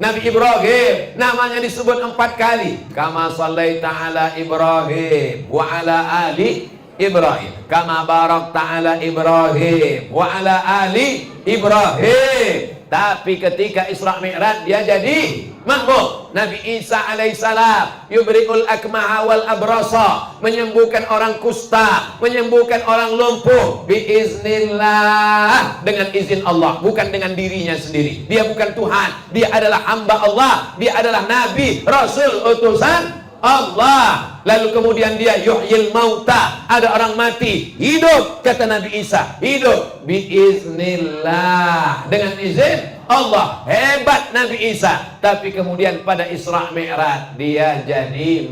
Nabi Ibrahim namanya disebut 4 kali. Kama shallaita ala Ibrahim wa ala ali Ibrahim. Kama barakta ala Ibrahim wa ala ali Ibrahim. Tapi ketika Isra Mi'raj dia jadi makmum. Nabi Isa alaihissalam yubri'ul akmaha wal abrasa, menyembuhkan orang kusta, menyembuhkan orang lumpuh biiznillah, dengan izin Allah, bukan dengan dirinya sendiri. Dia bukan Tuhan, dia adalah hamba Allah, dia adalah nabi, rasul, utusan Allah. Lalu kemudian dia yuhyil mauta, ada orang mati hidup, kata Nabi Isa, hidup biiznillah, dengan izin Allah. Hebat Nabi Isa. Tapi kemudian pada Isra Mi'raj dia jadi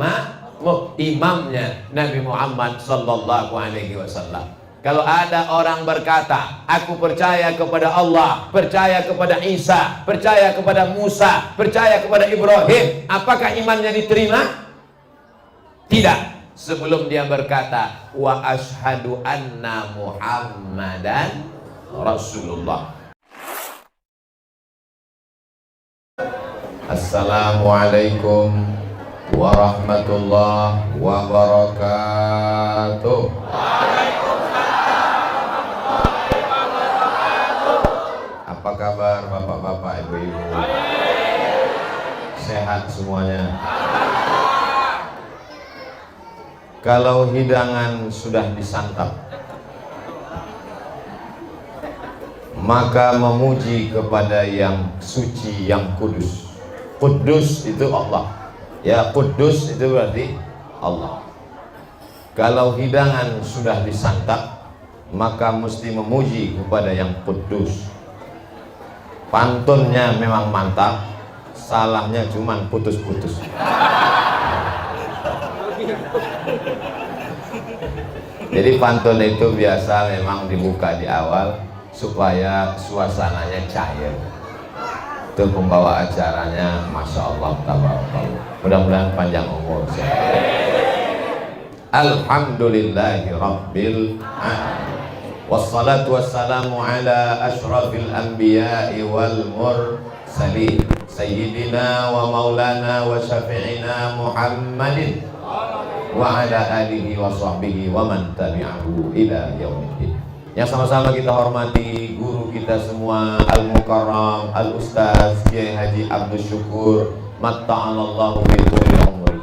imamnya Nabi Muhammad sallallahu alaihi wasallam. Kalau ada orang berkata, aku percaya kepada Allah, percaya kepada Isa, percaya kepada Musa, percaya kepada Ibrahim, apakah imannya diterima? Tidak, sebelum dia berkata wa asyhadu anna Muhammadan Rasulullah. Assalamualaikum warahmatullahi wabarakatuh. Apa kabar bapak-bapak, ibu-ibu? Sehat semuanya? Kalau hidangan sudah disantap, maka memuji kepada yang suci, yang kudus. Kudus itu Allah, ya, kudus itu berarti Allah. Kalau hidangan sudah disantap, maka mesti memuji kepada yang kudus. Pantunnya memang mantap, salahnya cuman putus-putus. Jadi pantun itu biasa memang dibuka di awal supaya suasananya cair. Itu pembawa acaranya, masya Allah, tabarakallah. Mudah-mudahan panjang umur. Alhamdulillahi rabbil alamin. Wassalatu wassalamu ala ashrafil anbiya'i wal mursalin, sayyidina wa maulana wa syafi'ina Muhammadin wa ala alihi wa sahbihi wa man tabi'ahu ila yaumiddin. Yang sama-sama kita hormati guru kita semua, Al-Mukarram, Al-Ustaz Kiai Haji Abdul Syukur, matta'alallahu bi kulli umri,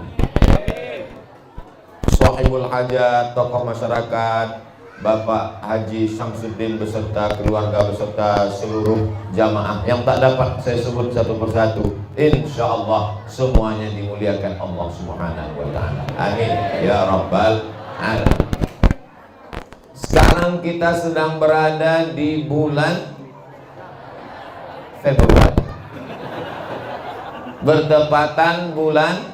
sahibul hajat, tokoh masyarakat, Bapak Haji Syamsuddin beserta keluarga, beserta seluruh jamaah yang tak dapat saya sebut satu persatu. Insya Allah semuanya dimuliakan Allah Subhanahu wa ta'ala. Amin ya rabbal alamin. Sekarang kita sedang berada di bulan Februari, bertepatan bulan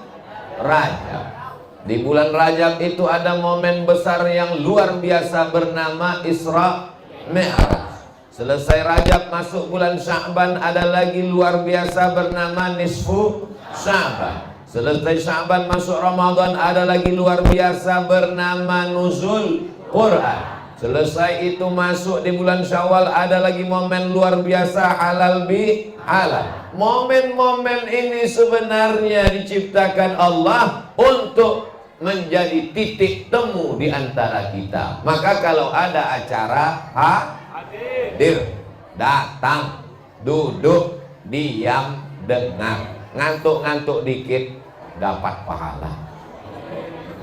Rajab. Di bulan Rajab itu ada momen besar yang luar biasa bernama Isra Mi'raj. Selesai Rajab masuk bulan Sya'ban, ada lagi luar biasa bernama Nisfu Sya'ban. Selesai Sya'ban masuk Ramadan, ada lagi luar biasa bernama Nuzul Quran. Selesai itu masuk di bulan Syawal, ada lagi momen luar biasa halal bi halal. Momen-momen ini sebenarnya diciptakan Allah untuk menjadi titik temu di antara kita. Maka kalau ada acara, hadir, datang, duduk, diam, dengar. Ngantuk-ngantuk dikit dapat pahala.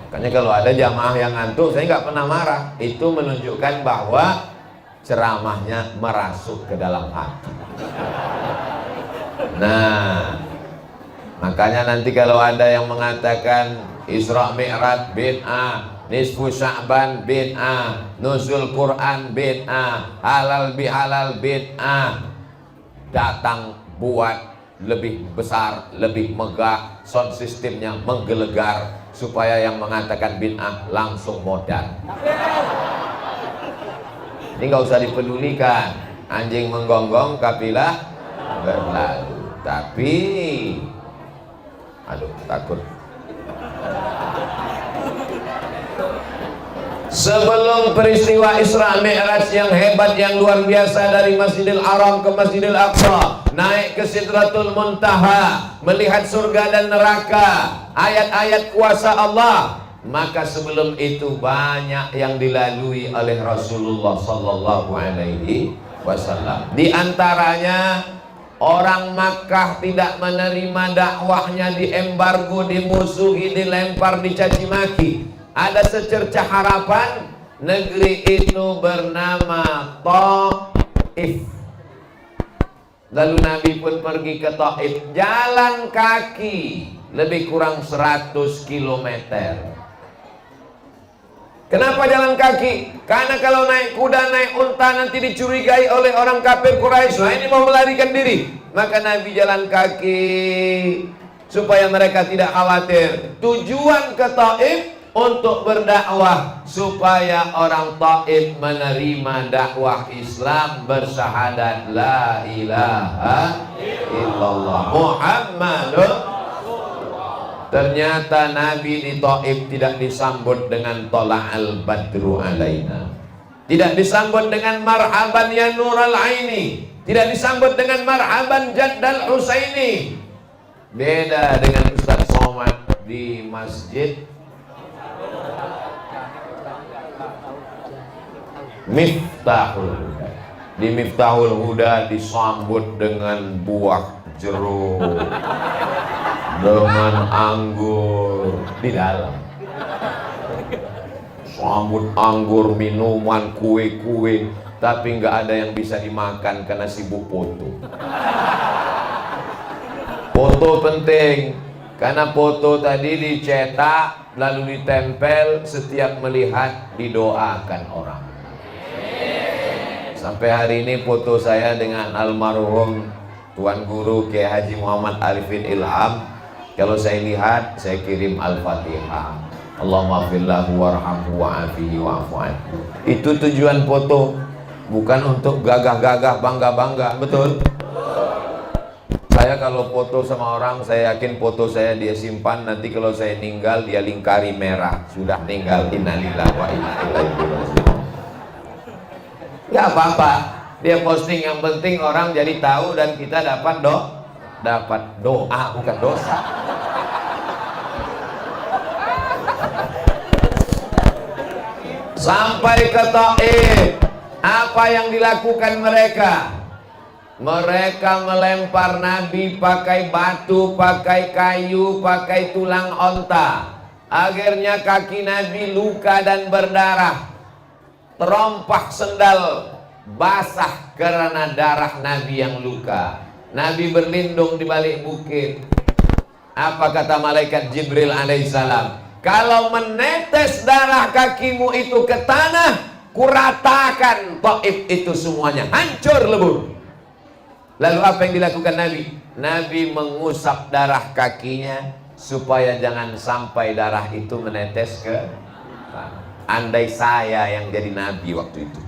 Makanya kalau ada jamaah yang ngantuk, saya nggak pernah marah. Itu menunjukkan bahwa ceramahnya merasuk ke dalam hati. Nah, makanya nanti kalau ada yang mengatakan Isra Mi'raj bid'ah, Nisfu Sya'ban bid'ah, Nuzul Quran bid'ah, halal bihalal bid'ah, datang buat lebih besar, lebih megah, sound sistemnya menggelegar, supaya yang mengatakan bid'ah langsung modal. Ini nggak usah dipedulikan, anjing menggonggong kafilah berlalu. Tapi aduh, takut. Sebelum peristiwa Isra Mi'raj yang hebat, yang luar biasa, dari Masjidil Haram ke Masjidil Aqsa, naik ke Sidratul Muntaha, melihat surga dan neraka, ayat-ayat kuasa Allah, maka sebelum itu banyak yang dilalui oleh Rasulullah sallallahu alaihi wasallam. Di antaranya orang Makkah tidak menerima dakwahnya, diembargo, dimusuhi, dilempar, dicaci maki. Ada secercah harapan, negeri itu bernama Taif. Lalu Nabi pun pergi ke Taif, jalan kaki lebih kurang 100 km. Kenapa jalan kaki? Karena kalau naik kuda, naik unta nanti dicurigai oleh orang kafir Quraisy. Nah, ini mau melarikan diri. Maka Nabi jalan kaki supaya mereka tidak khawatir. Tujuan ke Taif untuk berdakwah supaya orang Taif menerima dakwah Islam, bersyahadat la ilaha illallah Muhammadur. Ternyata Nabi di Taif tidak disambut dengan tola'al badru alaina, tidak disambut dengan marhaban ya nural aini, tidak disambut dengan marhaban jaddal husaini. Beda dengan Ustaz Somad di masjid Miftahul Huda. Di Miftahul Huda disambut dengan buah jeruk, dengan anggur di dalam. Sambut anggur, minuman, kue-kue, tapi nggak ada yang bisa dimakan karena sibuk foto. Foto penting, karena foto tadi dicetak lalu ditempel, setiap melihat didoakan orang. Sampai hari ini foto saya dengan almarhum Tuan Guru Kiai Haji Muhammad Arifin Ilham, kalau saya lihat saya kirim Al-Fatihah. Allahumma fillahu warhamhu wa'afihi wa'afu anhu. Itu tujuan foto, bukan untuk gagah-gagah, bangga-bangga. Betul? Saya kalau foto sama orang, saya yakin foto saya dia simpan, nanti kalau saya meninggal dia lingkari merah, sudah meninggal, innalillahi wa inna ilaihi raji'un. Gak apa-apa, dia posting, yang penting orang jadi tahu dan kita dapat doa, bukan dosa. Sampai ke Taif, apa yang dilakukan mereka? Mereka melempar Nabi pakai batu, pakai kayu, pakai tulang onta. Akhirnya kaki Nabi luka dan berdarah. Terompah sendal basah karena darah Nabi yang luka. Nabi berlindung di balik bukit. Apa kata malaikat Jibril alaihissalam? Kalau menetes darah kakimu itu ke tanah, kuratakan Taif itu semuanya, hancur lebur. Lalu apa yang dilakukan Nabi? Nabi mengusap darah kakinya supaya jangan sampai darah itu menetes ke tanah. Andai saya yang jadi Nabi waktu itu,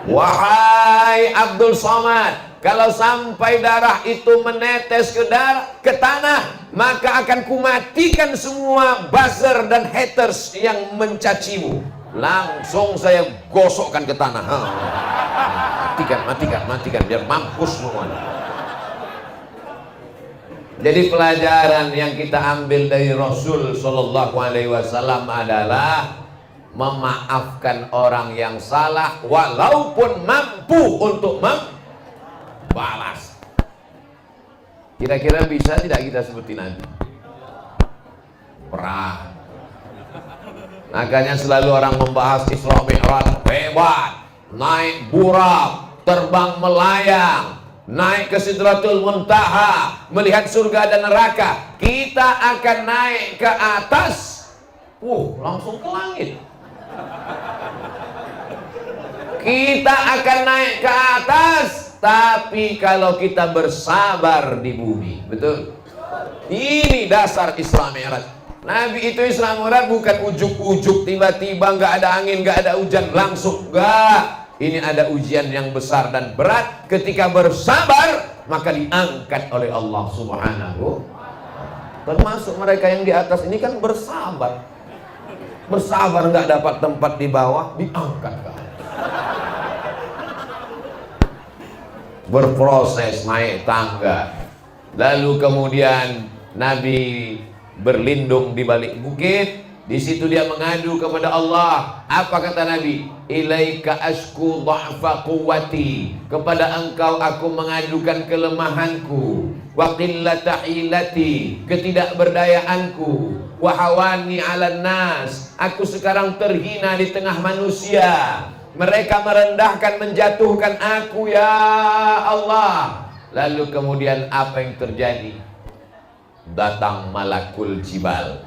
wahai Abdul Somad, kalau sampai darah itu menetes ke tanah, maka akan kumatikan semua buzzer dan haters yang mencacimu. Langsung saya gosokkan ke tanah. Matikan biar mampus semua. Jadi pelajaran yang kita ambil dari Rasul Shallallahu Alaihi Wasallam adalah memaafkan orang yang salah walaupun mampu untuk membalas. Kira-kira bisa tidak kita seperti Nabi? Perang. Makanya selalu orang membahas Isra Mi'raj, hebat, naik burak, terbang melayang, naik ke Sidratul Muntaha, melihat surga dan neraka. Kita akan naik ke atas, langsung ke langit. Kita akan naik ke atas, tapi kalau kita bersabar di bumi. Betul? Ini dasar Isra Mi'raj. Nabi itu Isra Mi'raj bukan ujuk-ujuk, tiba-tiba nggak ada angin, nggak ada hujan, langsung. Enggak. Ini ada ujian yang besar dan berat. Ketika bersabar, maka diangkat oleh Allah Subhanahu. Termasuk mereka yang di atas ini kan bersabar. bersabar nggak dapat tempat di bawah, diangkat ke atas. Berproses naik tangga. Lalu kemudian Nabi berlindung di balik bukit. Di situ dia mengadu kepada Allah. Apa kata Nabi? Ilaika asku dha'fa quwwati. Kepada engkau aku mengadukan kelemahanku, wa qillata hilati, ketidakberdayaanku, wa hawani 'alan nas. Aku sekarang terhina di tengah manusia. Mereka merendahkan, menjatuhkan aku, ya Allah. Lalu kemudian apa yang terjadi? Datang malakul jibal.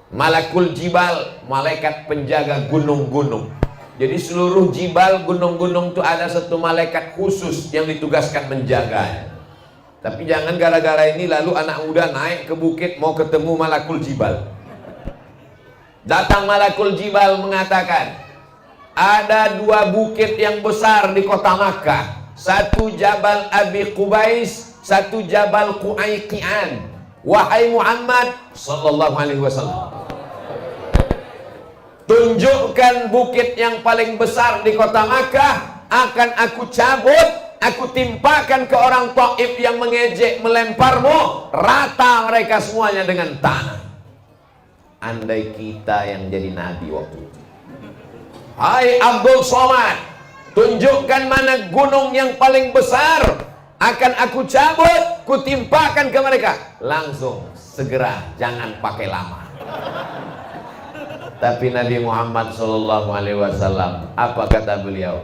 Malakul jibal, malaikat penjaga gunung-gunung. Jadi seluruh jibal, gunung-gunung itu ada satu malaikat khusus yang ditugaskan menjaganya. Tapi jangan gara-gara ini lalu anak muda naik ke bukit mau ketemu malakul jibal. Datang malakul jibal mengatakan, ada dua bukit yang besar di kota Makkah. Satu Jabal Abi Qubais, satu Jabal Qu'aiqian. Wahai Muhammad sallallahu alaihi wasallam, tunjukkan bukit yang paling besar di kota Makkah, akan aku cabut, aku timpakan ke orang Taif yang mengejek melemparmu, rata mereka semuanya dengan tanah. Andai kita yang jadi nabi waktu itu. Hai Abdul Somad, tunjukkan mana gunung yang paling besar, akan aku cabut, kutimpakan ke mereka. Langsung, segera, jangan pakai lama. Tapi Nabi Muhammad SAW, apa kata beliau?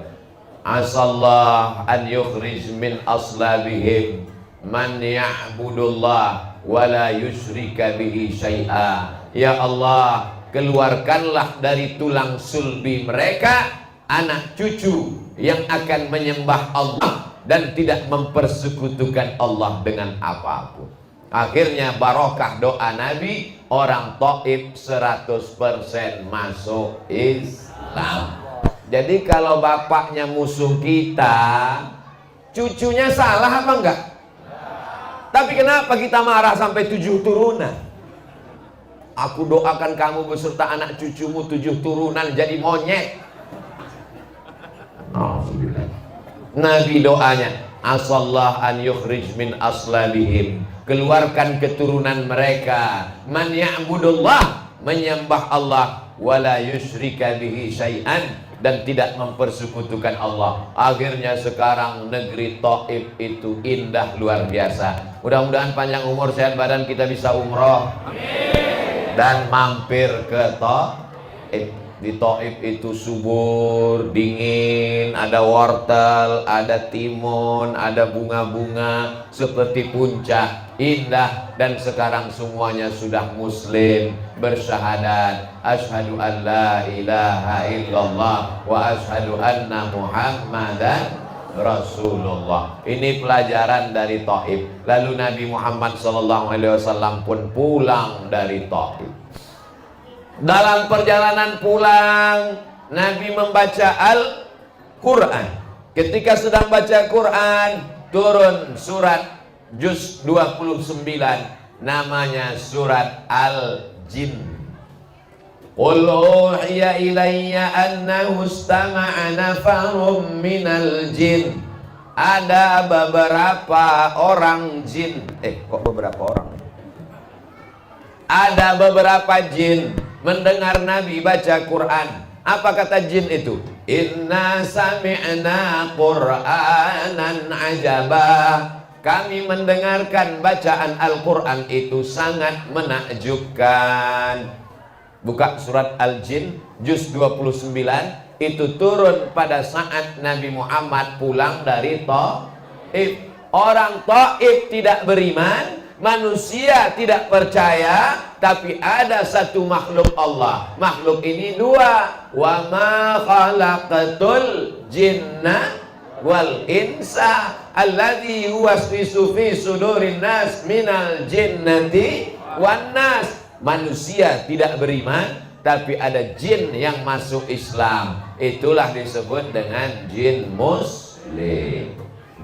Asallah an yukhrij min aslabihim man ya'budullah wa la yusyrika bihi syai'a. Ya Allah, keluarkanlah dari tulang sulbi mereka anak cucu yang akan menyembah Allah dan tidak mempersekutukan Allah dengan apapun. Akhirnya barokah doa Nabi, orang Taif 100% masuk Islam. Jadi kalau bapaknya musuh kita, cucunya salah apa enggak? Tapi kenapa kita marah sampai 7 turunan? Aku doakan kamu beserta anak cucumu 7 turunan jadi monyet. Nabi doanya, asallah an yukhrij min aslabihim, keluarkan keturunan mereka, man ya'budullah, menyembah Allah, wala yusyrika bihi syai'an, dan tidak mempersekutukan Allah. Akhirnya sekarang negeri Taif itu indah luar biasa. Mudah-mudahan panjang umur sehat badan kita bisa umroh. Amin. Dan mampir ke Taif. Di Taif itu subur, dingin, ada wortel, ada timun, ada bunga-bunga seperti puncak, indah. Dan sekarang semuanya sudah muslim, bersyahadat asyhadu an la ilaha illallah wa asyhadu anna muhammadan Rasulullah. Ini pelajaran dari Taif. Lalu Nabi Muhammad SAW pun pulang dari Taif. Dalam perjalanan pulang, Nabi membaca Al-Quran. Ketika sedang baca Quran, turun surat juz 29, namanya surat Al-Jin. Qul uhiya ilayya annahu istama'a nafarum minal jin. Ada beberapa orang jin. Kok beberapa orang? Ada beberapa jin mendengar Nabi baca Quran. Apa kata jin itu? Inna sami'na Qur'anan ajaba. Kami mendengarkan bacaan Al-Quran itu sangat menakjubkan. Buka surat Al-Jin juz 29. Itu turun pada saat Nabi Muhammad pulang dari Taif. Orang Taif tidak beriman, manusia tidak percaya, tapi ada satu makhluk Allah. Makhluk ini dua. Wa ma khalaqatul jinna wal insa alladzi yuwaswisu fi sudurin nas minal jinnati wan nas. Manusia tidak beriman, tapi ada jin yang masuk Islam. Itulah disebut dengan jin muslim.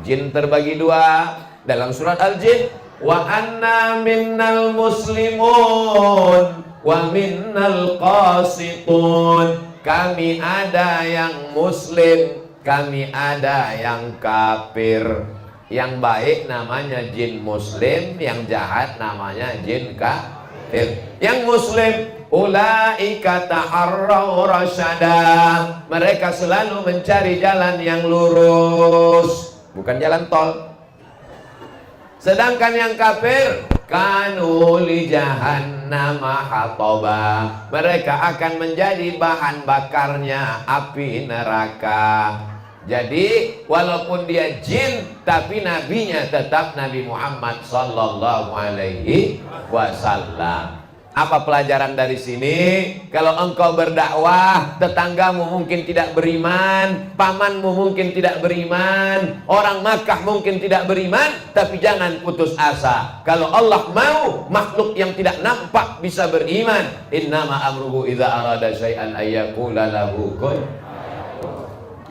Jin terbagi dua dalam surat Al-Jin. Wa anna minnal muslimun wa minnal qasitun. Kami ada yang muslim, kami ada yang kafir. Yang baik namanya jin muslim, yang jahat namanya jin kafir. Yang muslim, ulaika taharraw rasyada, mereka selalu mencari jalan yang lurus, bukan jalan tol. Sedangkan yang kafir, kanu li jahannama hataba, mereka akan menjadi bahan bakarnya api neraka. Jadi walaupun dia jin, tapi nabinya tetap Nabi Muhammad sallallahu alaihi wasallam. Apa pelajaran dari sini? Kalau engkau berdakwah, tetanggamu mungkin tidak beriman, pamanmu mungkin tidak beriman, orang Makkah mungkin tidak beriman, tapi jangan putus asa. Kalau Allah mau, makhluk yang tidak nampak bisa beriman. Innama amruhu idza arada syai'an ayyaqula lahu kun.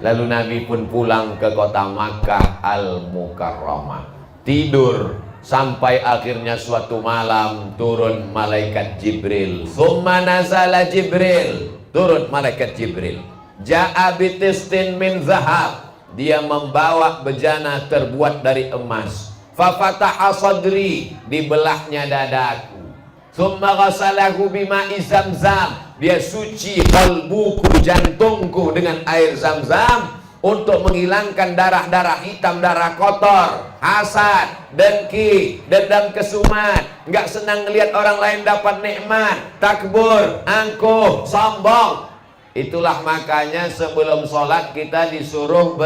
Lalu Nabi pun pulang ke kota Makkah Al-Mukarramah, tidur. Sampai akhirnya suatu malam turun malaikat Jibril. Tsumma nazala Jibril, turun malaikat Jibril. Ja'a bitistin min zahab, dia membawa bejana terbuat dari emas. Fa fataha sadri, dibelahnya dadaku. Tsumma ghasalahu bima'i zamzam, dia suci kalbuku, jantungku dengan air Zamzam untuk menghilangkan darah-darah hitam, darah kotor, hasad, dengki, dendam kesumat, nggak senang lihat orang lain dapat nikmat, takbur, angkuh, sombong. Itulah makanya sebelum sholat kita disuruh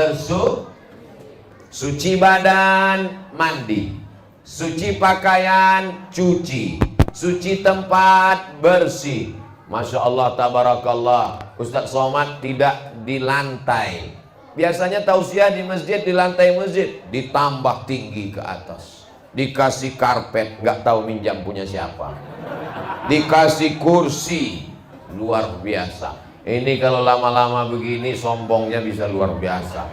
suci badan, mandi, suci pakaian, cuci, suci tempat, bersih. Masya Allah, tabarakallah. Ustadz Somad tidak di lantai. Biasanya tausiah di masjid, di lantai masjid, ditambah tinggi ke atas, dikasih karpet, nggak tahu minjam punya siapa, dikasih kursi, luar biasa. Ini kalau lama-lama begini sombongnya bisa luar biasa.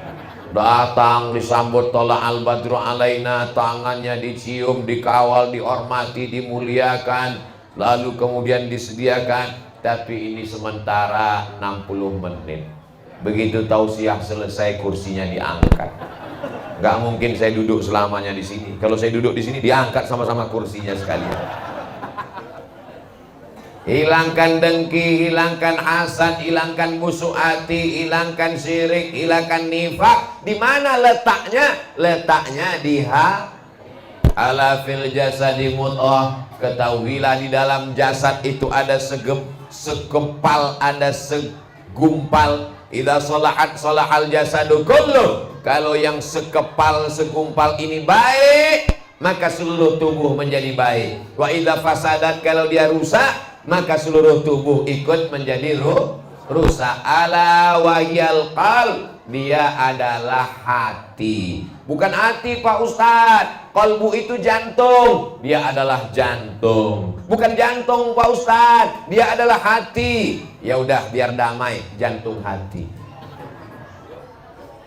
Datang disambut tola al badru alaina, tangannya dicium, dikawal, dihormati, dimuliakan, lalu kemudian disediakan. Tapi ini sementara 60 menit. Begitu tausiah selesai, kursinya diangkat. Gak mungkin saya duduk selamanya di sini. Kalau saya duduk di sini, diangkat sama-sama kursinya sekalian. Hilangkan dengki, hilangkan hasad, hilangkan musuh hati, hilangkan syirik, hilangkan nifak. Di mana letaknya? Letaknya di ala fil jasadi mudghah. Ketahuilah di dalam jasad itu ada sekepal, ada segumpal. Idza sholahat sholahal jasadu kullu. Kalau yang sekepal, segumpal ini baik, maka seluruh tubuh menjadi baik. Wa idza fasadat, kalau dia rusak, maka seluruh tubuh ikut menjadi rusak. Ala wahyal qalb, dia adalah hati. Bukan hati Pak Ustadz, kalbu itu jantung, dia adalah jantung. Bukan jantung Pak Ustadz, dia adalah hati. Ya udah, biar damai, jantung hati.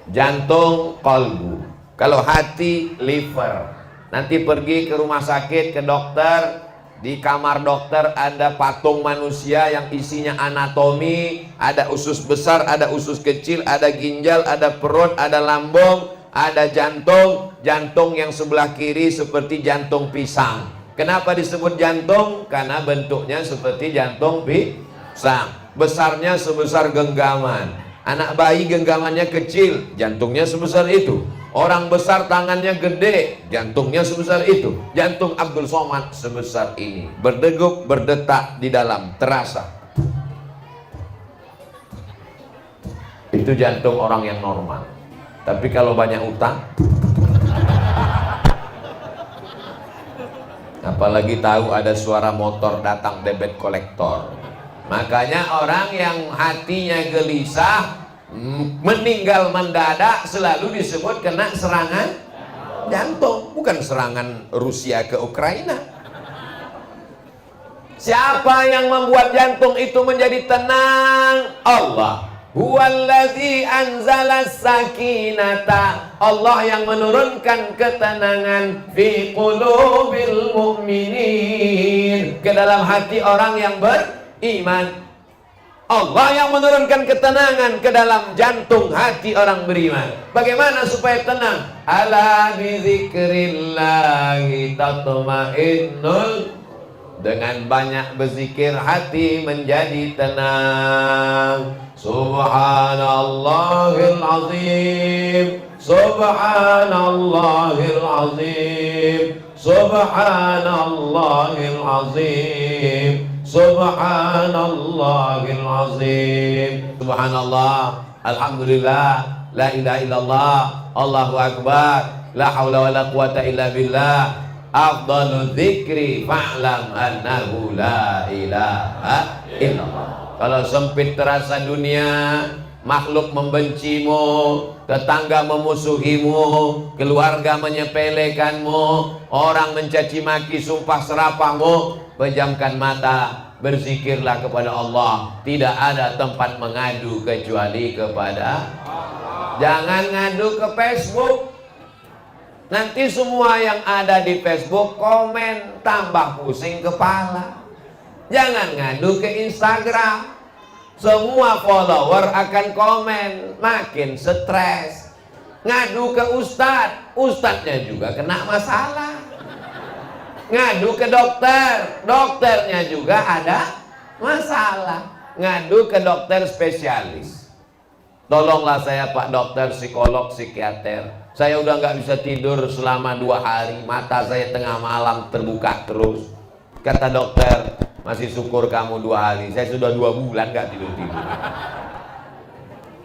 Jantung kalbu. Kalau hati liver. Nanti pergi ke rumah sakit, ke dokter. Di kamar dokter ada patung manusia yang isinya anatomi. Ada usus besar, ada usus kecil, ada ginjal, ada perut, ada lambung, ada jantung. Jantung yang sebelah kiri seperti jantung pisang. Kenapa disebut jantung? Karena bentuknya seperti jantung pisang. Besarnya sebesar genggaman. Anak bayi genggamannya kecil, jantungnya sebesar itu. Orang besar tangannya gede, jantungnya sebesar itu. Jantung Abdul Somad sebesar ini, berdegup, berdetak di dalam, terasa. Itu jantung orang yang normal. Tapi kalau banyak utang, apalagi tahu ada suara motor datang, debit kolektor. Makanya orang yang hatinya gelisah, meninggal mendadak, selalu disebut kena serangan jantung. Bukan serangan Rusia ke Ukraina. Siapa yang membuat jantung itu menjadi tenang? Allah. Huwallazi anzalas sakinata, Allah yang menurunkan ketenangan fi qulubil mu'minin, ke dalam hati orang yang beriman. Allah yang menurunkan ketenangan ke dalam jantung hati orang beriman. Bagaimana supaya tenang? Ala bizikrillahi tatma'innul, dengan banyak berzikir hati menjadi tenang. Subhanallahil azim, subhanallahil azim, subhanallahil azim, subhanallahil azim. Subhanallah, alhamdulillah, la ilaha illallah, Allahu akbar, la haula wala quwata illa billah. Afdalul dzikri fa'lam annahu la ilaha illallah. Kalau sempit terasa dunia, makhluk membencimu, tetangga memusuhimu, keluarga menyepelekanmu, orang mencaci maki, sumpah serapahmu, pejamkan mata, berzikirlah kepada Allah. Tidak ada tempat mengadu kecuali kepada Allah. Jangan ngadu ke Facebook. Nanti semua yang ada di Facebook komen, tambah pusing kepala. Jangan ngadu ke Instagram. Semua follower akan komen, makin stres. Ngadu ke ustadz, ustadznya juga kena masalah. Ngadu ke dokter, dokternya juga ada masalah. Ngadu ke dokter spesialis. Tolonglah saya Pak Dokter, psikolog, psikiater. Saya udah nggak bisa tidur selama 2 hari. Mata saya tengah malam terbuka terus. Kata dokter, masih syukur kamu 2 hari. Saya sudah 2 bulan nggak tidur-tidur.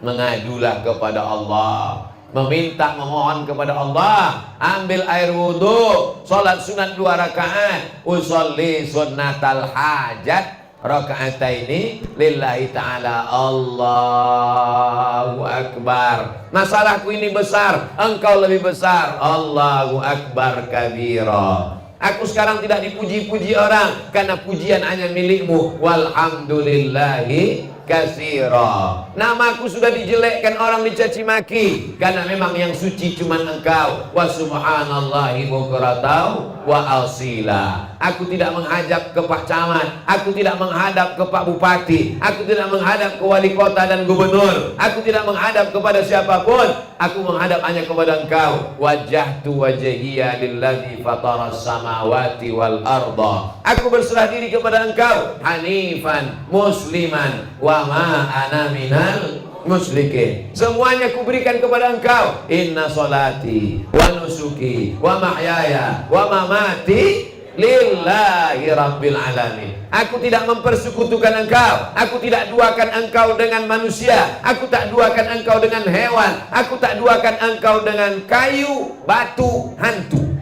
Mengadulah kepada Allah, meminta, memohon kepada Allah. Ambil air wudhu, sholat sunat 2 rakaat, usolli sunnatal hajat rakaataini lillahi ta'ala. Allahu akbar. Masalahku ini besar, engkau lebih besar. Allahu akbar kabira. Aku sekarang tidak dipuji-puji orang, karena pujian hanya milikmu. Walhamdulillahi katsira. Namaku sudah dijelekkan, orang dicaci maki, karena memang yang suci cuma engkau. Wa subhanallahi bukratan wa asila. Aku tidak menghadap ke Pak Camat, aku tidak menghadap ke Pak Bupati, aku tidak menghadap ke wali kota dan gubernur, aku tidak menghadap kepada siapapun, aku menghadap hanya kepada engkau. Wajjahtu wajhiya lillazi fataras samawati wal arda. Aku berserah diri kepada engkau, hanifan musliman wa ma ana minal musyrikin. Semuanya kuberikan kepada engkau. Inna solati wa nusuki wa mahyaya wa mamati lillahi rabbil alamin. Aku tidak mempersekutukan engkau, aku tidak duakan engkau dengan manusia, aku tak duakan engkau dengan hewan, aku tak duakan engkau dengan kayu, batu, hantu.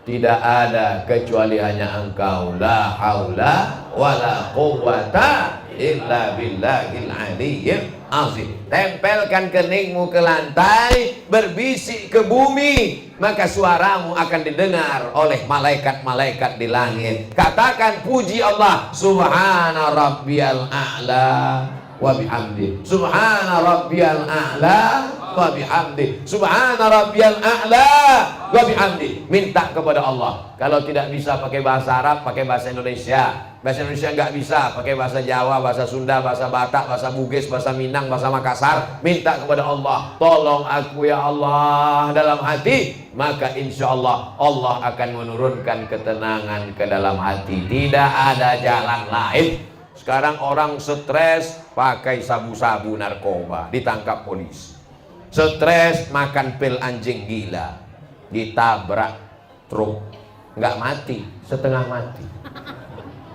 Tidak ada kecuali hanya engkau. La haula wala quwwata illa billahil aliyyil azim. Tempelkan keningmu ke lantai, berbisik ke bumi, maka suaramu akan didengar oleh malaikat-malaikat di langit. Katakan puji Allah, subhana rabbiyal a'la wa bihamdi, subhana rabbiyal a'la wa bihamdi, subhana rabbiyal a'la wa bihamdi. Minta kepada Allah. Kalau tidak bisa pakai bahasa Arab, pakai bahasa Indonesia. Bahasa Indonesia nggak bisa, pakai bahasa Jawa, bahasa Sunda, bahasa Batak, bahasa Bugis, bahasa Minang, bahasa Makassar. Minta kepada Allah, tolong aku ya Allah dalam hati. Maka insya Allah, Allah akan menurunkan ketenangan ke dalam hati. Tidak ada jalan lain. Sekarang orang stres pakai sabu-sabu narkoba, ditangkap polisi. Stres makan pil anjing gila, ditabrak truk, nggak mati, setengah mati.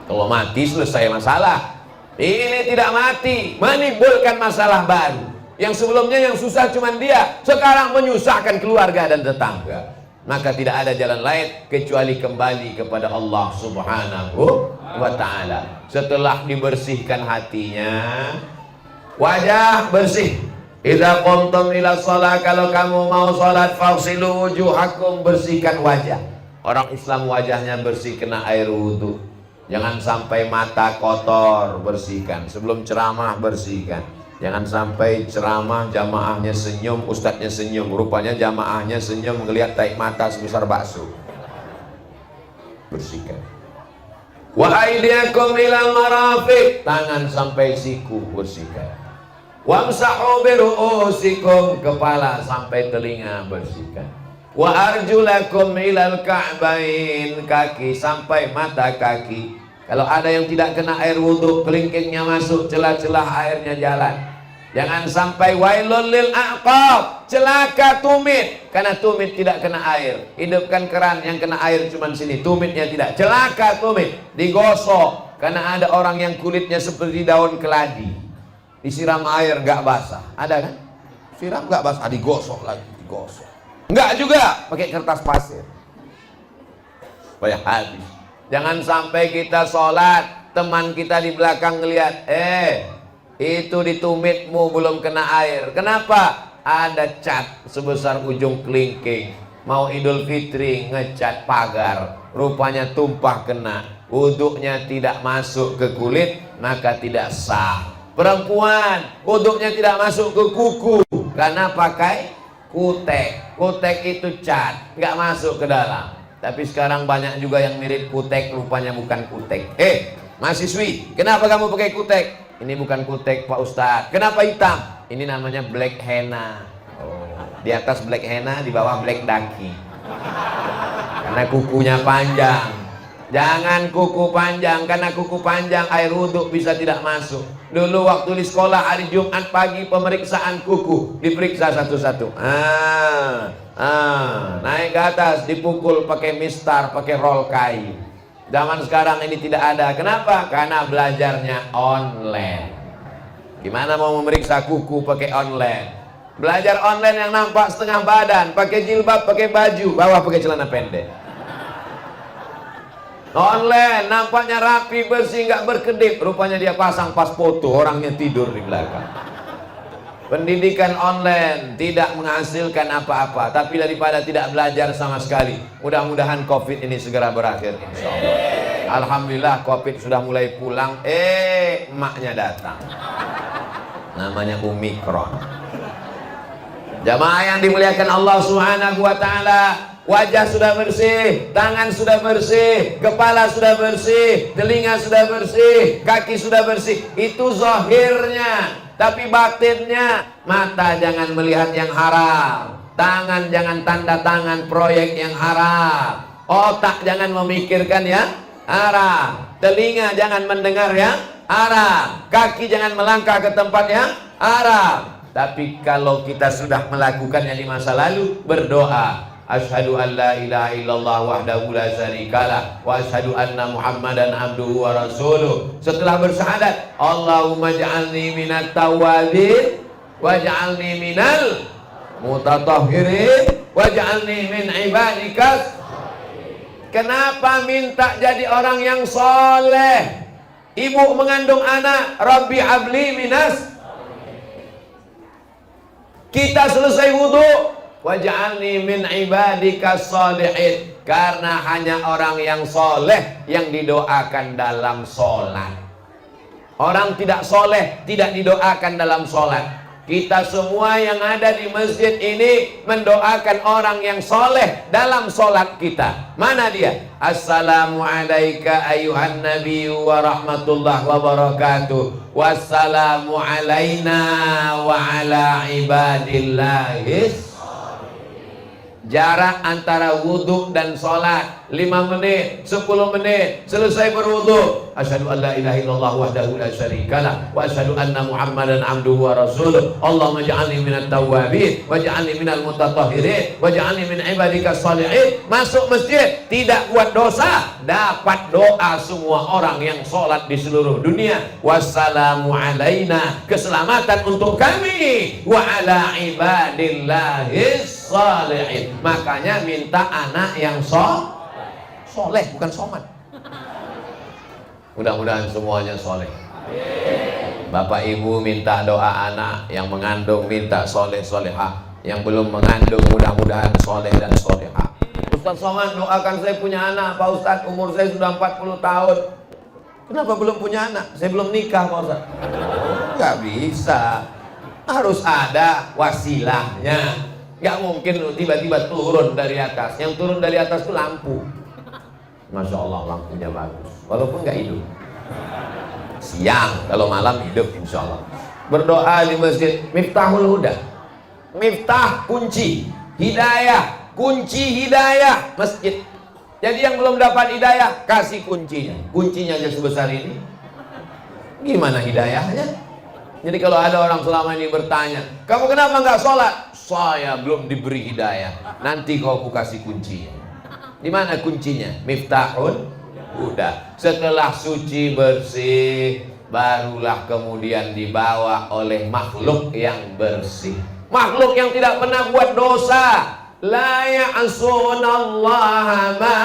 Kalau mati selesai masalah. Ini tidak mati, menimbulkan masalah baru. Yang sebelumnya yang susah cuma dia, sekarang menyusahkan keluarga dan tetangga. Maka tidak ada jalan lain kecuali kembali kepada Allah Subhanahu wa ta'ala. Setelah dibersihkan hatinya, wajah bersih. Idza qumtum ila shalah, kalau kamu mau salat, faghsilu wujuhakum, bersihkan wajah. Orang Islam wajahnya bersih, kena air wudhu. Jangan sampai mata kotor, bersihkan. Sebelum ceramah bersihkan. Jangan sampai ceramah jamaahnya senyum, ustadznya senyum, rupanya jamaahnya senyum ngelihat tai mata sebesar bakso. Bersihkan. Wa aydiyakum ilal marafiq, tangan sampai siku, bersihkan. Wamsahu biru'usikum, kepala sampai telinga, bersihkan. Wa arjulakum ilal ka'bain, kaki sampai mata kaki. Kalau ada yang tidak kena air wudhu, kelingkingnya masuk, celah-celah airnya jalan. Jangan sampai wailul lil a'qab, celaka tumit, karena tumit tidak kena air. Hidupkan keran yang kena air cuman sini, tumitnya tidak. Celaka tumit, digosok, karena ada orang yang kulitnya seperti daun keladi, disiram air gak basah. Ada kan? Siram gak basah, digosok lagi, digosok. Enggak juga, pakai kertas pasir supaya habis. Jangan sampai kita sholat, teman kita di belakang ngelihat, itu di tumitmu belum kena air. Kenapa? Ada cat sebesar ujung kelingking. Mau Idul Fitri ngecat pagar, rupanya tumpah kena. Wuduknya tidak masuk ke kulit, maka tidak sah. Perempuan, wuduknya tidak masuk ke kuku karena pakai kutek. Kutek itu cat, nggak masuk ke dalam. Tapi sekarang banyak juga yang mirip kutek, rupanya bukan kutek. Mahasiswi, kenapa kamu pakai kutek? Ini bukan kutek Pak Ustadz. Kenapa hitam? Ini namanya black henna. Di atas black henna, di bawah black daki. Karena kukunya panjang. Jangan kuku panjang, karena kuku panjang air wudhu bisa tidak masuk. Dulu waktu di sekolah hari Jumat pagi pemeriksaan kuku, diperiksa satu-satu. Naik ke atas, dipukul pakai mistar, pakai roll kayu. Zaman sekarang ini tidak ada. Kenapa? Karena belajarnya online. Gimana mau memeriksa kuku pakai online? Belajar online yang nampak setengah badan, pakai jilbab, pakai baju, bawah pakai celana pendek. Online nampaknya rapi, bersih, nggak berkedip, rupanya dia pasang pas foto, orangnya tidur di belakang. Pendidikan online tidak menghasilkan apa-apa, tapi daripada tidak belajar sama sekali. Mudah-mudahan COVID ini segera berakhir, insya Allah. Alhamdulillah COVID sudah mulai pulang. Emaknya datang, namanya Omikron. Jamaah yang dimuliakan Allah Subhanahu wa Ta'ala, wajah sudah bersih, tangan sudah bersih, kepala sudah bersih, telinga sudah bersih, kaki sudah bersih. Itu zahirnya. Tapi batinnya, mata jangan melihat yang haram, tangan jangan tanda tangan proyek yang haram, otak jangan memikirkan yang haram, telinga jangan mendengar yang haram, kaki jangan melangkah ke tempat yang haram. Tapi kalau kita sudah melakukannya di masa lalu, berdoa, asyhadu an la ilaha illallah wahdahu la syarikalah wa asyhadu anna muhammadan abduhu wa rasuluh. Setelah bersyahadat, Allahumma ja'alni minat tawabin waj'alni minal mutatahhirin waj'alni min ibadikas. Kenapa minta jadi orang yang soleh? Ibu mengandung anak, Rabbi habli minas. Kita selesai wudhu, waj'alni min ibadikas sholihin, karena hanya orang yang soleh yang didoakan dalam sholat. Orang tidak soleh tidak didoakan dalam sholat. Kita semua yang ada di masjid ini mendoakan orang yang soleh dalam sholat kita. Mana dia? Assalamu alayka ayuhan nabiyyu wa rahmatullah wa barakatuh. Wassalamu alayna wa ala ibadillahis. Jarak antara wudhu dan sholat 5 menit, 10 menit. Selesai berwudhu, asyhadu an la ilaha illallah wahdahu la syarikalah wa asyhadu anna muhammadan abduhu wa rasuluh. Allahumma ja'alni minat tawwabin waj'alni minal mutatahhirin waj'alni min ibadikas sholihin. Masuk masjid, tidak buat dosa, dapat doa semua orang yang sholat di seluruh dunia. Wassalamu alaina, keselamatan untuk kami, wa ala ibadillahis sholihin. Makanya minta anak yang soleh, bukan somat. Mudah-mudahan semuanya soleh. Bapak ibu minta doa anak, yang mengandung minta soleh solehah, yang belum mengandung mudah-mudahan soleh dan solehah. Ustaz Somad, doakan saya punya anak. Pak Ustaz, umur saya sudah 40 tahun. Kenapa belum punya anak? Saya belum nikah Pak Ustaz. Nggak bisa, harus ada wasilahnya. Nggak mungkin tiba-tiba turun dari atas. Yang turun dari atas itu lampu. Masya Allah lampunya bagus, walaupun nggak hidup. Siang, kalau malam hidup insya Allah. Berdoa di masjid, Miftahul Huda, Miftah kunci hidayah, kunci hidayah masjid. Jadi yang belum dapat hidayah, kasih kuncinya. Kuncinya aja sebesar ini, gimana hidayahnya? Jadi kalau ada orang selama ini bertanya, kamu kenapa nggak sholat? Saya belum diberi hidayah. Nanti kau aku kasih kuncinya. Di mana kuncinya? Miftahul Huda. Setelah suci bersih, barulah kemudian dibawa oleh makhluk yang bersih. Makhluk yang tidak pernah buat dosa. La ya'sunallaha ma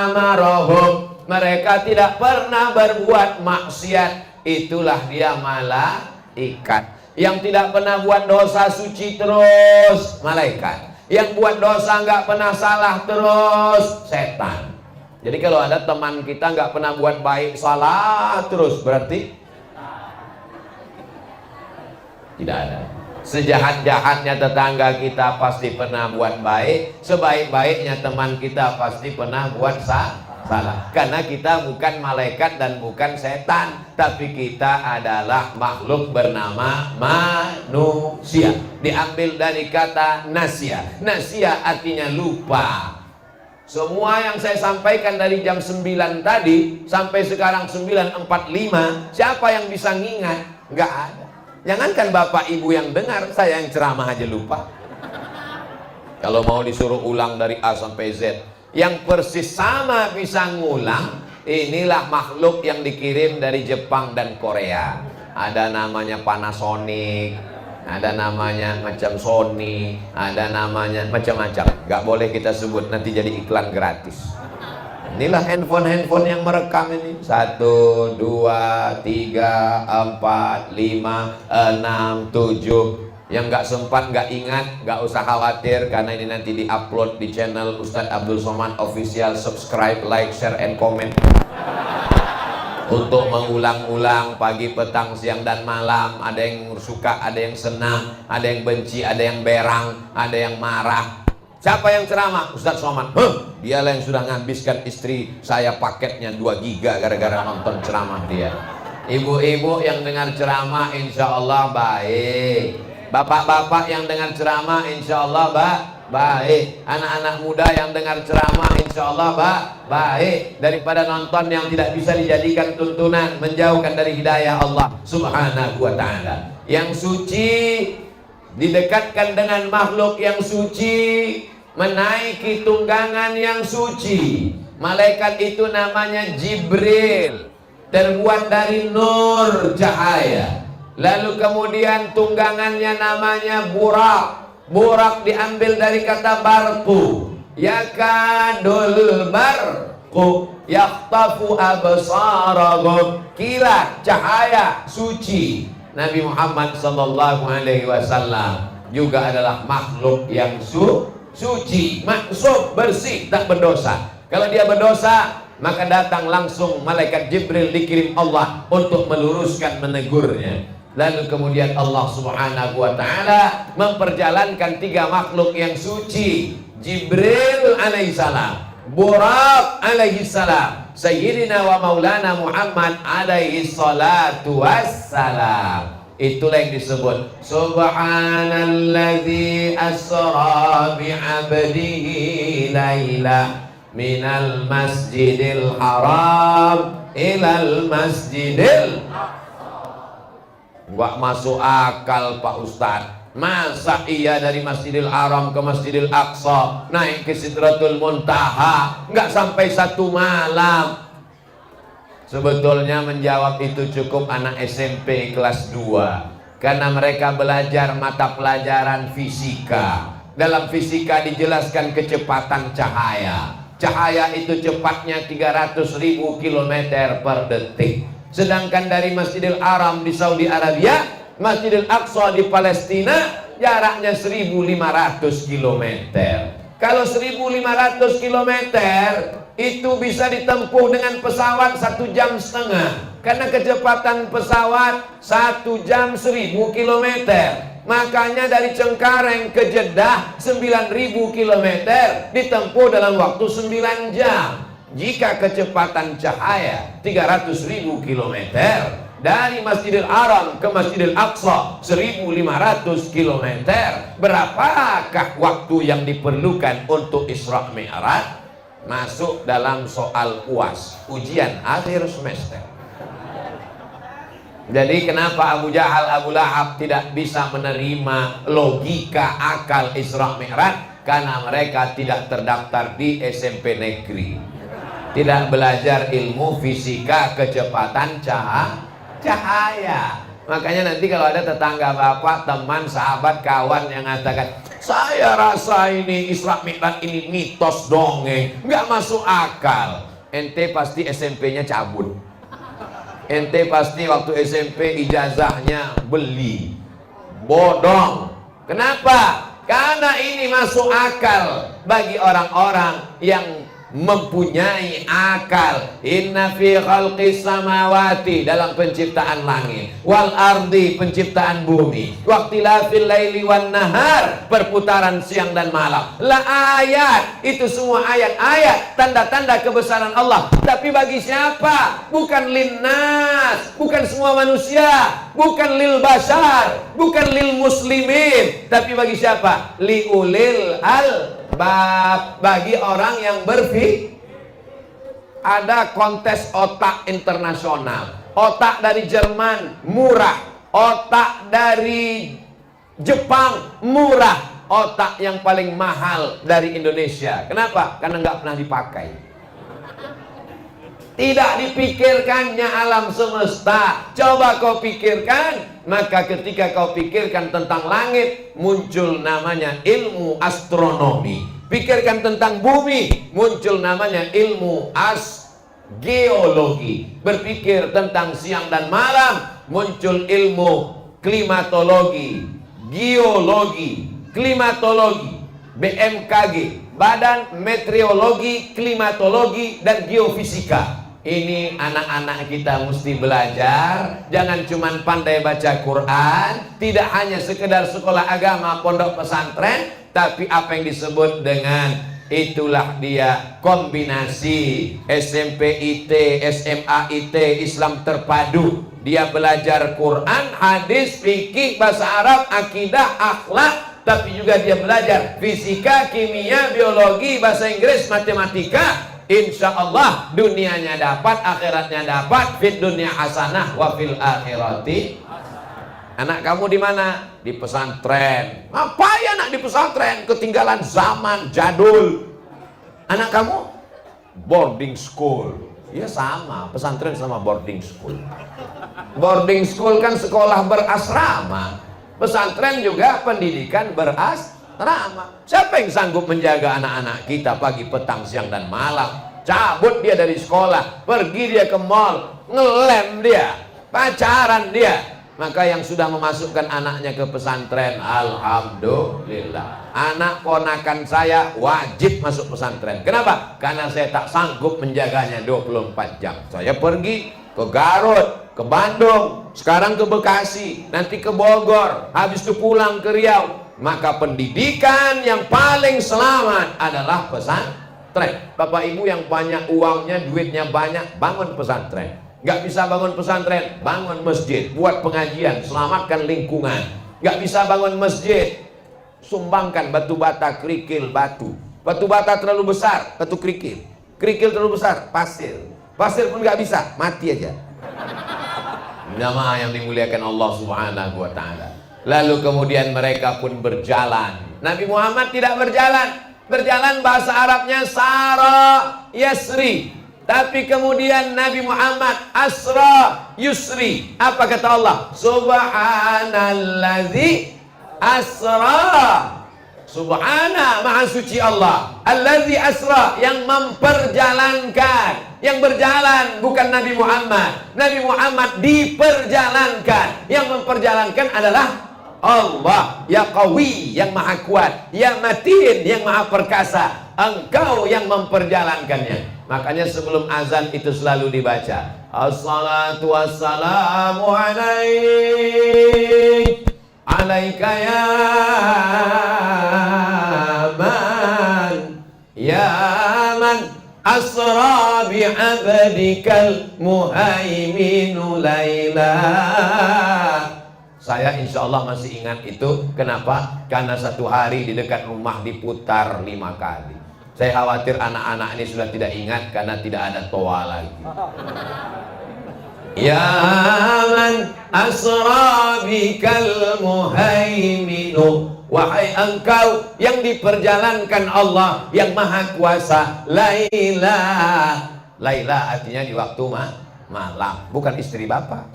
amarahum. Mereka tidak pernah berbuat maksiat. Itulah dia malaikat. Yang tidak pernah buat dosa suci terus, malaikat. Yang buat dosa nggak pernah salah terus, setan. Jadi kalau ada teman kita nggak pernah buat baik, salah terus, berarti tidak ada. Sejahat-jahatnya tetangga kita pasti pernah buat baik, sebaik-baiknya teman kita pasti pernah buat salah. Karena kita bukan malaikat dan bukan setan, tapi kita adalah makhluk bernama manusia. Diambil dari kata nasya. Nasya artinya lupa. Semua yang saya sampaikan dari jam 9 tadi sampai sekarang 9.45, siapa yang bisa ngingat? Nggak ada. Jangankan bapak ibu yang dengar, saya yang ceramah aja lupa. Kalau mau disuruh ulang dari A sampai Z, yang persis sama bisa ngulang, inilah makhluk yang dikirim dari Jepang dan Korea. Ada namanya Panasonic, ada namanya macam Sony, ada namanya macam-macam. Gak boleh kita sebut, nanti jadi iklan gratis. Inilah handphone yang merekam ini. 1, 2, 3, 4, 5, 6, 7. Yang nggak sempat, nggak ingat, nggak usah khawatir, karena ini nanti diupload di channel Ustadz Abdul Somad Official. Subscribe, like, share, and comment. Untuk mengulang-ulang pagi, petang, siang, dan malam. Ada yang suka, ada yang senang, ada yang benci, ada yang berang, ada yang marah. Siapa yang ceramah? Ustadz Somad. Dialah yang sudah nghabiskan istri saya paketnya 2 giga gara-gara nonton ceramah dia. Ibu-ibu yang dengar ceramah insya Allah baik. Bapak-bapak yang dengar ceramah insya Allah baik. Anak-anak muda yang dengar ceramah insya Allah baik. Daripada nonton yang tidak bisa dijadikan tuntunan, menjauhkan dari hidayah Allah subhanahu wa ta'ala. Yang suci didekatkan dengan makhluk yang suci, menaiki tunggangan yang suci. Malaikat itu namanya Jibril, terbuat dari nur, cahaya. Lalu kemudian tunggangannya namanya Burak. Burak diambil dari kata barku. Yakadul barku yakhtafu absarahum. Kilat, cahaya, suci. Nabi Muhammad sallallahu alaihi wasallam juga adalah makhluk yang suci, maksum, bersih, tak berdosa. Kalau dia berdosa, maka datang langsung malaikat Jibril dikirim Allah untuk meluruskan, menegurnya. Lalu kemudian Allah subhanahu wa ta'ala memperjalankan 3 makhluk yang suci. Jibril alaihissalam, Burak alaihissalam, Sayyidina wa Maulana Muhammad alaihi salatu wassalam. Itulah yang disebut Subhanalladzi asra bi'abdihi laila minal masjidil haram ilal masjidil. Nggak masuk akal Pak Ustadz. Masa iya dari Masjidil Haram ke Masjidil Aqsa naik ke Sidratul Muntaha nggak sampai 1 malam? Sebetulnya menjawab itu cukup anak SMP kelas 2, karena mereka belajar mata pelajaran fisika. Dalam fisika dijelaskan kecepatan cahaya. Cahaya itu cepatnya 300.000 km per detik. Sedangkan dari Masjidil Haram di Saudi Arabia, Masjidil Aqsa di Palestina, jaraknya 1.500 km. Kalau 1.500 km itu bisa ditempuh dengan pesawat 1,5 jam. Karena kecepatan pesawat 1 jam 1000 kilometer. Makanya dari Cengkareng ke Jeddah 9000 kilometer ditempuh dalam waktu 9 jam. Jika kecepatan cahaya 300.000 kilometer dari Masjidil Haram ke Masjidil Aqsa 1500 kilometer, berapakah waktu yang diperlukan untuk Isra Mi'raj? Masuk dalam soal UAS, ujian akhir semester. Jadi kenapa Abu Jahal, Abu Lahab tidak bisa menerima logika akal Isra Mi'raj? Karena mereka tidak terdaftar di SMP negeri, tidak belajar ilmu fisika kecepatan cahaya. Makanya nanti kalau ada tetangga bapak, teman, sahabat, kawan yang mengatakan, saya rasa ini Isra Mi'raj ini mitos dongeng, nggak masuk akal. Ente pasti SMP-nya cabut. Ente pasti waktu SMP ijazahnya beli. Bodong. Kenapa? Karena ini masuk akal bagi orang-orang yang mempunyai akal. Inna fi khalqis samawati, dalam penciptaan langit, wal ardi, penciptaan bumi, waqtilafil laili wan nahar, perputaran siang dan malam, la ayat, itu semua ayat-ayat, tanda-tanda kebesaran Allah. Tapi bagi siapa? Bukan linnas, bukan semua manusia, bukan lil bashar, bukan lil muslimin, tapi bagi siapa? Liulil bagi orang yang berpikir. Ada kontes otak internasional. Otak dari Jerman murah, otak dari Jepang murah, otak yang paling mahal dari Indonesia. Kenapa? Karena nggak pernah dipakai. Tidak dipikirkannya alam semesta. Coba kau pikirkan. Maka ketika kau pikirkan tentang langit, muncul namanya ilmu astronomi. Pikirkan tentang bumi, muncul namanya ilmu geologi. Berpikir tentang siang dan malam, muncul ilmu klimatologi, geologi, klimatologi, BMKG, Badan Meteorologi, Klimatologi, dan Geofisika. Ini anak-anak kita mesti belajar. Jangan cuma pandai baca Quran, tidak hanya sekedar sekolah agama, pondok pesantren, tapi apa yang disebut dengan, itulah dia kombinasi SMP IT, SMA IT, Islam terpadu. Dia belajar Quran, hadis, fikih, bahasa Arab, akidah, akhlak, tapi juga dia belajar fisika, kimia, biologi, bahasa Inggris, matematika. Insya Allah dunianya dapat, akhiratnya dapat. Fit dunia hasanah wa fil akhirati. Anak kamu di mana? Di pesantren. Ngapain anak di pesantren? Ketinggalan zaman, jadul. Anak kamu? Boarding school. Ya sama, pesantren sama boarding school. Boarding school kan sekolah berasrama. Pesantren juga pendidikan berasrama. Siapa yang sanggup menjaga anak-anak kita pagi, petang, siang, dan malam? Cabut dia dari sekolah, pergi dia ke mall, ngelem dia, pacaran dia. Maka yang sudah memasukkan anaknya ke pesantren, alhamdulillah. Anak ponakan saya wajib masuk pesantren. Kenapa? Karena saya tak sanggup menjaganya 24 jam. Saya pergi ke Garut, ke Bandung, sekarang ke Bekasi, nanti ke Bogor, habis itu pulang ke Riau. Maka pendidikan yang paling selamat adalah pesantren. Bapak ibu yang banyak uangnya, duitnya banyak, bangun pesantren. Gak bisa bangun pesantren, bangun masjid, buat pengajian, selamatkan lingkungan. Gak bisa bangun masjid, sumbangkan batu bata, kerikil, batu. Batu bata terlalu besar, batu kerikil. Kerikil terlalu besar, pasir. Pasir pun gak bisa, mati aja. Nama yang dimuliakan Allah Subhanahu wa ta'ala. Lalu kemudian mereka pun berjalan. Nabi Muhammad tidak berjalan. Berjalan bahasa Arabnya Sara Yasri. Tapi kemudian Nabi Muhammad Asra Yusri. Apa kata Allah? Subhanalladzi asra. Subhana, maha suci Allah. Alladzi asra, yang memperjalankan. Yang berjalan bukan Nabi Muhammad. Nabi Muhammad diperjalankan. Yang memperjalankan adalah Allah. Ya Qawi, yang maha kuat. Ya Matin, yang maha perkasa. Engkau yang memperjalankannya. Makanya sebelum azan itu selalu dibaca, Assalatu wassalamu alaik, alaika ya man asra bi abdikal muhaiminu laila. Saya insya Allah masih ingat itu. Kenapa? Karena satu hari di dekat rumah diputar 5 kali. Saya khawatir anak-anak ini sudah tidak ingat karena tidak ada toa lagi. Ya man asra bikal muhaiminu, wahai engkau yang diperjalankan Allah yang maha kuasa. Laila, Laila artinya di waktu malam, bukan istri bapak.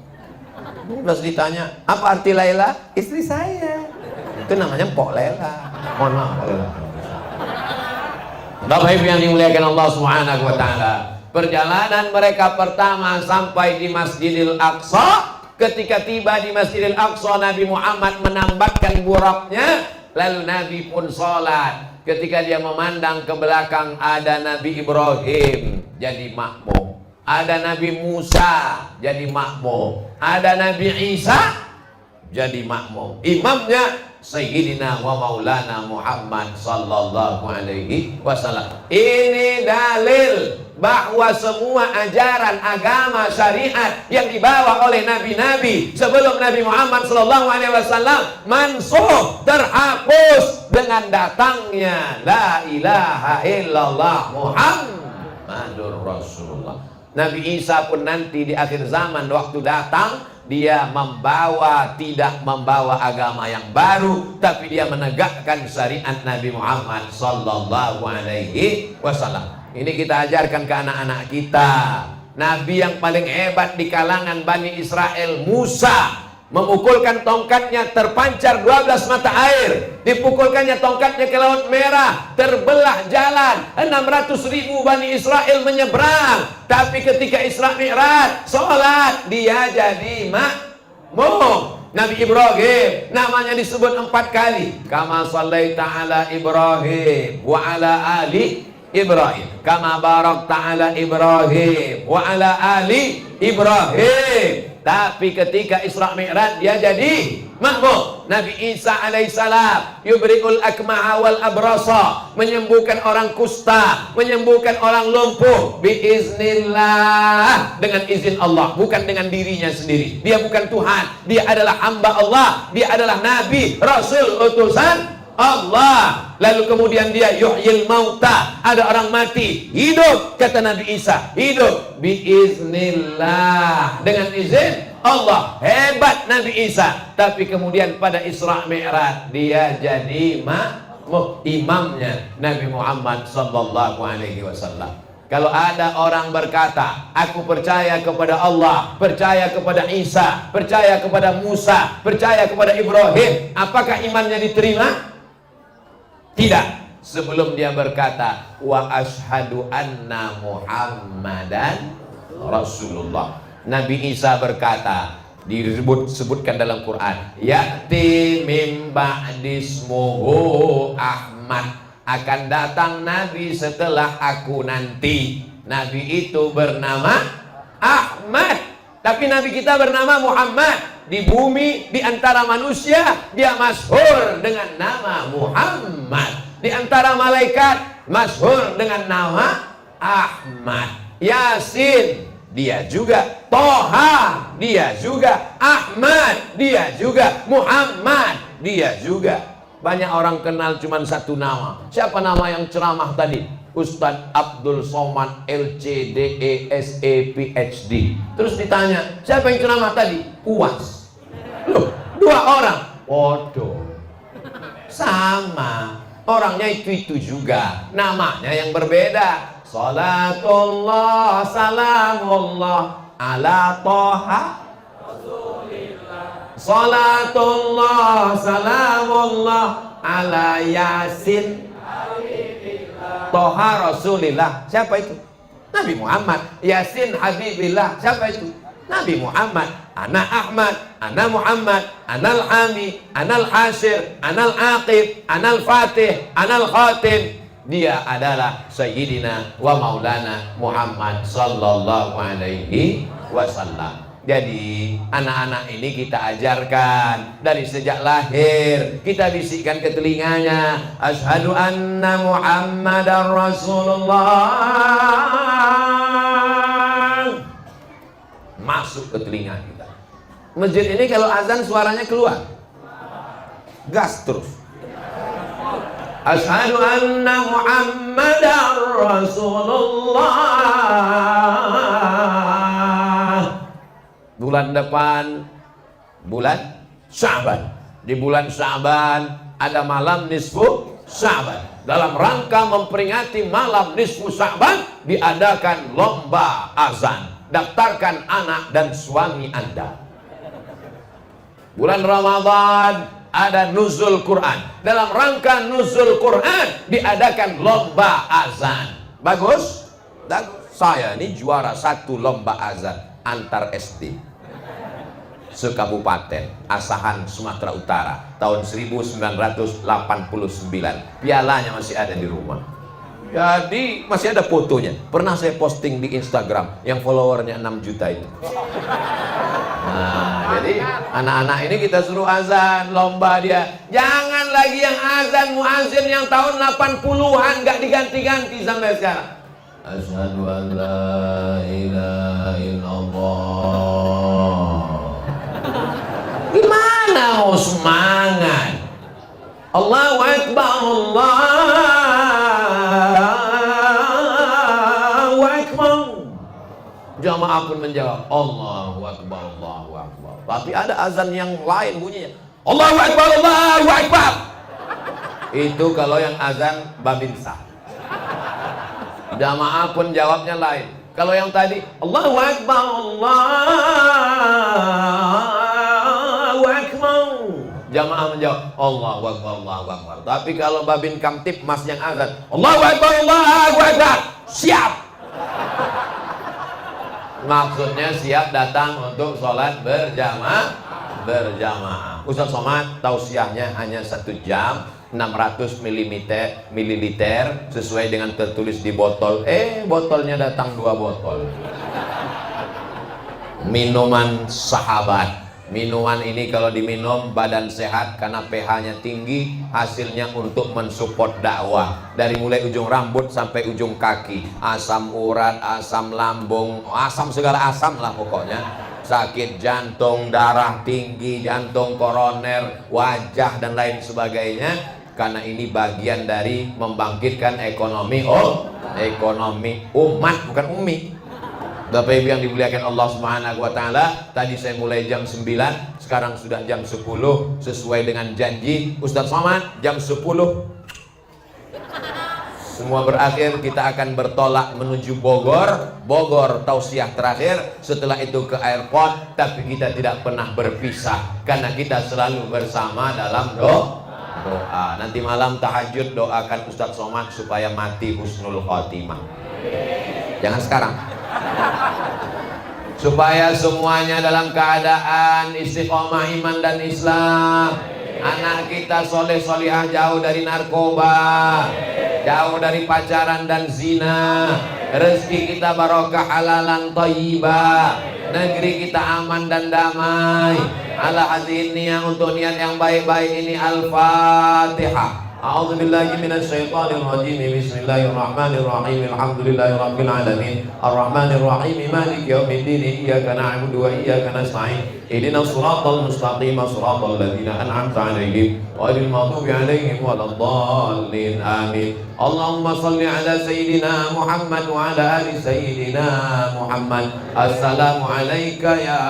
Terus ditanya, apa arti Laila? Istri saya. Itu namanya Mpok Lela. Mohon maaf Lela. Bapak Ibu yang dimuliakan Allah Subhanahu wa taala, perjalanan mereka pertama sampai di Masjidil Aqsa. Ketika tiba di Masjidil Aqsa, Nabi Muhammad menambatkan buraknya, lalu Nabi pun sholat. Ketika dia memandang ke belakang, ada Nabi Ibrahim jadi makmum, ada Nabi Musa jadi makmum, ada Nabi Isa jadi makmum. Imamnya Sayyidina wa Maulana Muhammad sallallahu alaihi wasallam. Ini dalil bahwa semua ajaran agama syariat yang dibawa oleh nabi-nabi sebelum Nabi Muhammad sallallahu alaihi wasallam mansuh, terhapus dengan datangnya la ilaha illallah Muhammadur Rasulullah. Nabi Isa pun nanti di akhir zaman waktu datang, dia tidak membawa agama yang baru, tapi dia menegakkan syariat Nabi Muhammad sallallahu alaihi wasallam. Ini kita ajarkan ke anak-anak kita. Nabi yang paling hebat di kalangan Bani Israel, Musa, memukulkan tongkatnya, terpancar 12 mata air. Dipukulkannya tongkatnya ke Laut Merah, terbelah jalan. 600.000 Bani Israel menyeberang. Tapi ketika Isra Mi'raj, sholat, dia jadi makmum. Nabi Ibrahim namanya disebut 4 kali. Kama sallaita ala Ibrahim wa ala ali Ibrahim, kama barakta ala Ibrahim wa ala ali Ibrahim. Tapi ketika Isra Mi'raj dia jadi makmum. Nabi Isa alaihissalam yubri'ul akmaha wal abrasa, menyembuhkan orang kusta, menyembuhkan orang lumpuh biiznillah, dengan izin Allah, bukan dengan dirinya sendiri. Dia bukan Tuhan, dia adalah hamba Allah, dia adalah nabi, rasul, utusan Allah. Lalu kemudian dia yuhyil mauta, ada orang mati hidup, kata Nabi Isa, hidup biiznillah, dengan izin Allah. Hebat Nabi Isa. Tapi kemudian pada Isra Mi'raj dia jadi makmum, imamnya Nabi Muhammad sallallahu alaihi wasallam. Kalau ada orang berkata, aku percaya kepada Allah, percaya kepada Isa, percaya kepada Musa, percaya kepada Ibrahim, apakah imannya diterima? Tidak, sebelum dia berkata wa ashhadu anna Muhammadan Rasulullah. Nabi Isa berkata, disebutkan dalam Quran, ya'ti mim ba'dismuhu Ahmad, akan datang Nabi setelah aku nanti. Nabi itu bernama Ahmad, tapi Nabi kita bernama Muhammad. Di bumi, di antara manusia, dia masyhur dengan nama Muhammad. Di antara malaikat, masyhur dengan nama Ahmad. Yasin, dia juga. Toha, dia juga. Ahmad, dia juga. Muhammad, dia juga. Banyak orang kenal cuma satu nama. Siapa nama yang ceramah tadi? Ustadz Abdul Somad LCDE SE PhD. Terus ditanya, siapa yang ceramah tadi? UAS. Loh, 2 orang. Waduh, sama, orangnya itu juga, namanya yang berbeda. Salatullah salamullah ala Toha Rasulillah. Salatullah salamullah ala Yasin Toha Rasulillah. Siapa itu? Nabi Muhammad. Yasin Habibillah. Siapa itu? Nabi Muhammad. Ana Ahmad, ana Muhammad, ana Al-Hami, ana Al-Hashir, ana Al-Aqib, ana Al-Fatih, ana Al-Khatim. Dia adalah Sayyidina wa Maulana Muhammad sallallahu alaihi wasallam. Jadi anak-anak ini kita ajarkan dari sejak lahir, kita bisikkan ke telinganya, asyhadu anna Muhammadar Rasulullah, masuk ke telinga kita. Masjid ini kalau azan suaranya keluar, gas terus. Asyhadu anna Muhammadar Rasulullah. Bulan depan bulan Sya'ban. Di bulan Sya'ban ada malam nisfu Sya'ban. Dalam rangka memperingati malam nisfu Sya'ban diadakan lomba azan. Daftarkan anak dan suami Anda. Bulan Ramadan ada nuzul Quran. Dalam rangka nuzul Quran diadakan lomba azan. Bagus? Bagus. Saya ini juara 1 lomba azan antar SD sekabupaten Asahan, Sumatera Utara tahun 1989. Pialanya masih ada di rumah. Jadi masih ada fotonya. Pernah saya posting di Instagram yang followernya 6 juta itu. Nah, jadi anak-anak ini kita suruh azan, lomba dia. Jangan lagi yang azan muazin yang tahun 80-an gak diganti-ganti sampai sekarang. Asyhadu an la ilaha illallah. Gimana mau semangat? Allahu Akbar, Allahu Akbar. Jamaah pun menjawab Allahu Akbar, Allahu Akbar. Tapi ada azan yang lain bunyinya Allahu Akbar, Allahu Akbar. Itu kalau yang azan Babinsa. Jamaah pun jawabnya lain. Kalau yang tadi Allahu Akbar, Allahu Akbar, jamaah menjawab Allahu Akbar, Allahu Akbar. Tapi kalau Babin Kamtip Mas yang azan Allahu Akbar, Allahu Akbar, siap. Maksudnya siap datang untuk sholat berjamaah. Ustaz Somad tausiahnya hanya 1 jam 600 mililiter sesuai dengan tertulis di botol. Botolnya datang 2 botol. Minuman sahabat. Minuman ini kalau diminum badan sehat karena pH-nya tinggi, hasilnya untuk mensupport dakwah. Dari mulai ujung rambut sampai ujung kaki. Asam urat, asam lambung, asam segala asam lah pokoknya. Sakit jantung, darah tinggi, jantung koroner, wajah dan lain sebagainya. Karena ini bagian dari membangkitkan ekonomi ekonomi umat, bukan umi. Bapak Ibu yang dimuliakan Allah Subhanahu wa taala, tadi saya mulai jam 9, sekarang sudah jam 10 sesuai dengan janji Ustaz Somad jam 10 semua berakhir, kita akan bertolak menuju Bogor. Bogor tausiah terakhir, setelah itu ke airport, tapi kita tidak pernah berpisah karena kita selalu bersama dalam doa. Nanti malam tahajud doakan Ustaz Somad supaya mati husnul khotimah. Jangan sekarang. Supaya semuanya dalam keadaan istiqomah iman dan Islam. Anak kita soleh solihah, jauh dari narkoba, jauh dari pacaran dan zina. Rezeki kita barokah halalan thayyibah. Negeri kita aman dan damai. Ala hadhihi niyah, untuk niat yang baik-baik ini. Al-Fatihah. A'udzu billahi minasy syaithanir rajim. Bismillahirrahmanirrahim. Alhamdulillahirabbil alamin. Arrahmanir rahim. Maliki yaumiddin. Iyyaka na'budu wa iyyaka nasta'in. Ihdinas siratal mustaqim. Shiratal ladzina an'amta 'alaihim ghairil maghdubi 'alaihim waladdallin. Amin. Allahumma shalli ala sayyidina Muhammad wa ala ali sayyidina Muhammad. Assalamu alayka ya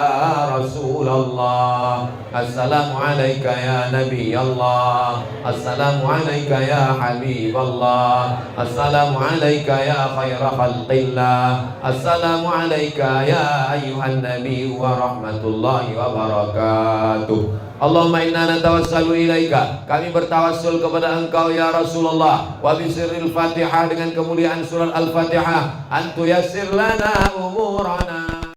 Rasulullah. Assalamu alayka ya Nabi Allah. Assalamu alayka ya Habib Allah. Assalamu alayka ya khaira khalqillah. Assalamu alayka ya ayyuhan Nabi wa rahmatullahi wa barakatuh. Allahumma inna natawassalu ilaika, kami bertawassul kepada engkau ya Rasulullah, wa bisirril Fatihah, dengan kemuliaan surat Al-Fatihah, antu yassir lana umurana.